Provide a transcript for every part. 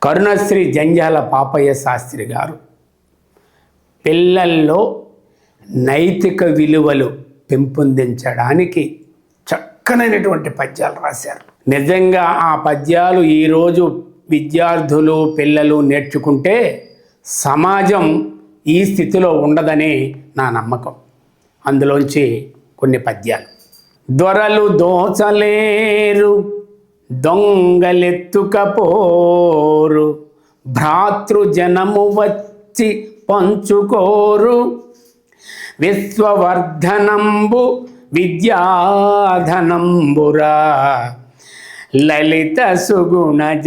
కరుణశ్రీ జంధ్యాల పాపయ్య శాస్త్రి గారు పిల్లల్లో నైతిక విలువలు పెంపొందించడానికి చక్కనైనటువంటి పద్యాలు రాశారు. నిజంగా ఆ పద్యాలు ఈరోజు విద్యార్థులు పిల్లలు నేర్చుకుంటే సమాజం ఈ స్థితిలో ఉండదని నా నమ్మకం. అందులోంచి కొన్ని పద్యాలు. దొరలు దోచలేరు, దొంగలెత్తుకపోరు, భ్రాతృజనము వచ్చి పంచుకోరు, విశ్వవర్ధనంబు విద్యాధనంబురా, లలిత సుగుణజాల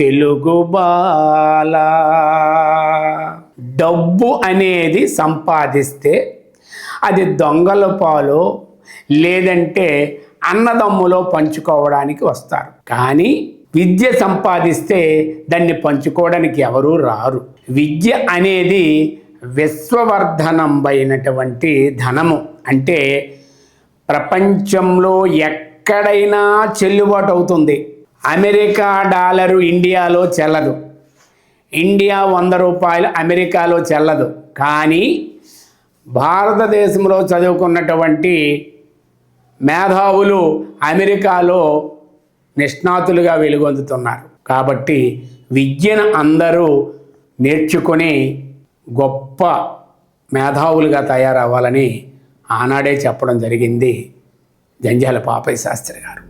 తెలుగు బాల. డబ్బు అనేది సంపాదిస్తే అది దొంగల పాలో లేదంటే అన్నదమ్ములో పంచుకోవడానికి వస్తారు. కానీ విద్య సంపాదిస్తే దాన్ని పంచుకోవడానికి ఎవరూ రారు. విద్య అనేది విశ్వవర్ధనంబైనటువంటి ధనము. అంటే ప్రపంచంలో ఎక్కడైనా చెల్లుబాటు అవుతుంది. అమెరికా డాలరు ఇండియాలో చెల్లదు, ఇండియా 100 రూపాయలు అమెరికాలో చెల్లదు. కానీ భారతదేశంలో చదువుకున్నటువంటి మేధావులు అమెరికాలో నిష్ణాతులుగా వెలుగొందుతున్నారు. కాబట్టి విద్యను అందరూ నేర్చుకొని గొప్ప మేధావులుగా తయారవ్వాలని ఆనాడే చెప్పడం జరిగింది జంధ్యాల పాపయ్య శాస్త్రి గారు.